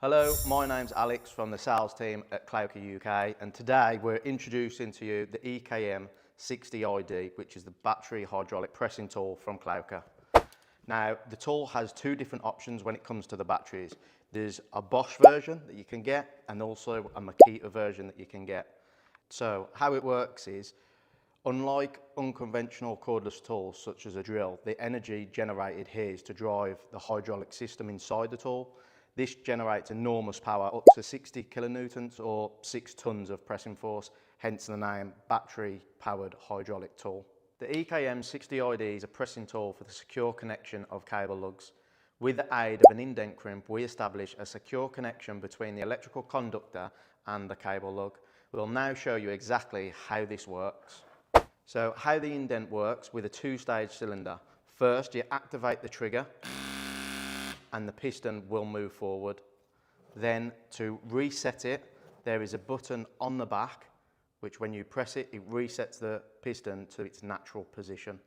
Hello, my name's Alex from the sales team at Klauke UK, and today we're introducing to you the EKM60ID, which is the battery hydraulic pressing tool from Klauke. Now, the tool has two different options when it comes to the batteries. There's a Bosch version that you can get and also a Makita version that you can get. So how it works is, unlike unconventional cordless tools such as a drill, the energy generated here is to drive the hydraulic system inside the tool. This generates enormous power, up to 60 kilonewtons or 6 tons of pressing force, hence the name battery powered hydraulic tool. The EKM60ID is a pressing tool for the secure connection of cable lugs. With the aid of an indent crimp, we establish a secure connection between the electrical conductor and the cable lug. We'll now show you exactly how this works. So how the indent works with a two-stage cylinder. First, you activate the trigger and the piston will move forward. Then to reset it, there is a button on the back, which when you press it, it resets the piston to its natural position.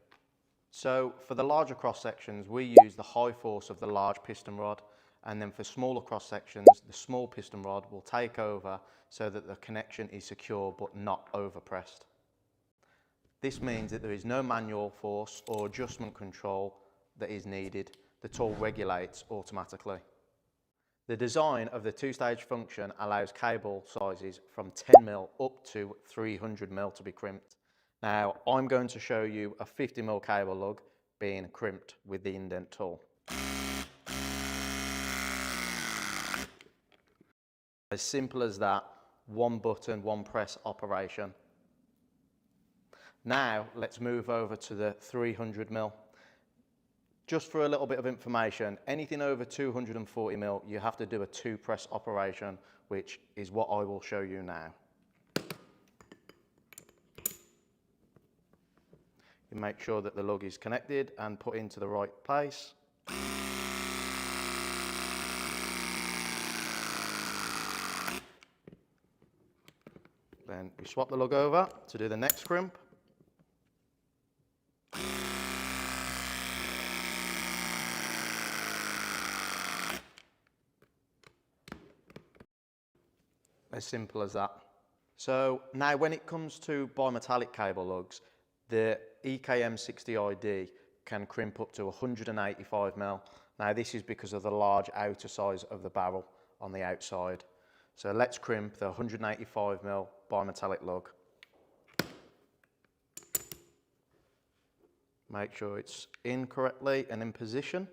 So for the larger cross sections, we use the high force of the large piston rod, and then for smaller cross sections, the small piston rod will take over so that the connection is secure but not overpressed. This means that there is no manual force or adjustment control that is needed. The tool regulates automatically. The design of the two-stage function allows cable sizes from 10mm up to 300mm to be crimped. Now, I'm going to show you a 50mm cable lug being crimped with the indent tool. As simple as that, one button, one press operation. Now, let's move over to the 300mm. Just for a little bit of information, anything over 240mm, you have to do a two-press operation, which is what I will show you now. You make sure that the lug is connected and put into the right place. Then we swap the lug over to do the next crimp. As simple as that. So now when it comes to bimetallic cable lugs, the EKM60ID can crimp up to 185mm. Now this is because of the large outer size of the barrel on the outside. So let's crimp the 185mm bimetallic lug. Make sure it's in correctly and in position.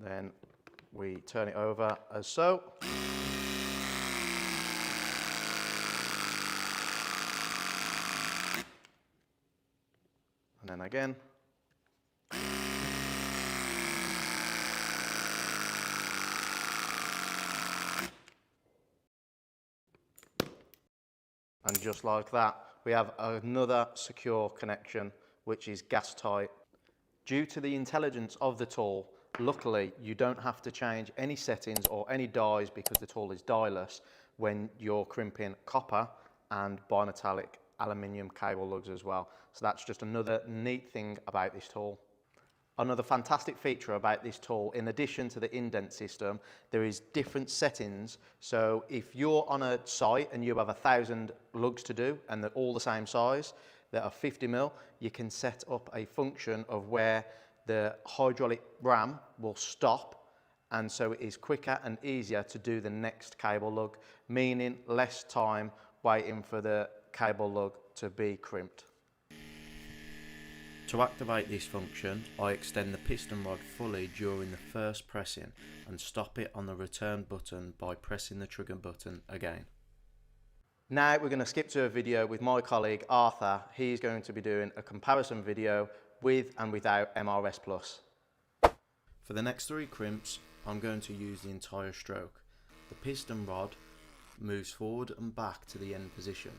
Then we turn it over as so. And then again. And just like that, we have another secure connection, which is gas tight. Due to the intelligence of the tool, luckily you don't have to change any settings or any dies because the tool is die-less when you're crimping copper and bimetallic aluminium cable lugs as well. So that's just another neat thing about this tool. Another fantastic feature about this tool, in addition to the indent system, there is different settings. So if you're on a site and you have 1,000 lugs to do and they're all the same size, that are 50mm, you can set up a function of where the hydraulic ram will stop, and so it is quicker and easier to do the next cable lug, meaning less time waiting for the cable lug to be crimped. To activate this function, I extend the piston rod fully during the first pressing and stop it on the return button by pressing the trigger button again. Now we're going to skip to a video with my colleague Arthur. He's going to be doing a comparison video with and without MRS Plus. For the next three crimps, I'm going to use the entire stroke. The piston rod moves forward and back to the end position.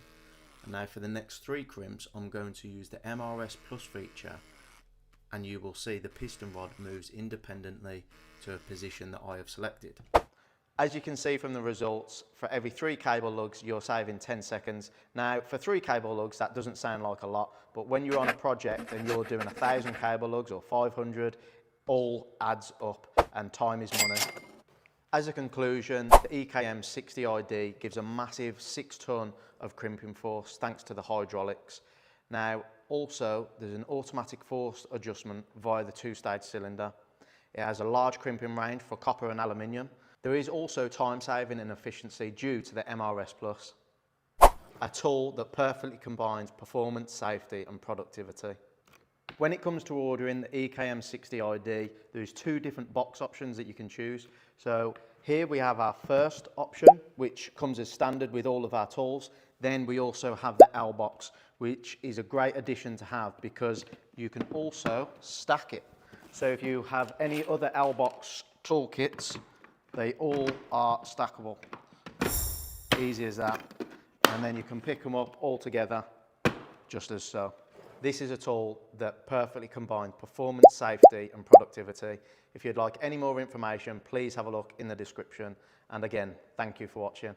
And now for the next three crimps, I'm going to use the MRS Plus feature, and you will see the piston rod moves independently to a position that I have selected. As you can see from the results, for every 3 cable lugs, you're saving 10 seconds. Now, for 3 cable lugs, that doesn't sound like a lot, but when you're on a project and you're doing 1,000 cable lugs or 500, all adds up and time is money. As a conclusion, the EKM60ID gives a massive 6 ton of crimping force thanks to the hydraulics. Now, also, there's an automatic force adjustment via the 2-stage cylinder. It has a large crimping range for copper and aluminium. There is also time saving and efficiency due to the MRS Plus, a tool that perfectly combines performance, safety and productivity. When it comes to ordering the EKM60ID, there's 2 different box options that you can choose. So here we have our first option, which comes as standard with all of our tools. Then we also have the L box, which is a great addition to have because you can also stack it. So if you have any other L box toolkits, they all are stackable. Easy as that. And then you can pick them up all together, just as so. This is a tool that perfectly combines performance, safety and productivity. If you'd like any more information, please have a look in the description. And again, thank you for watching.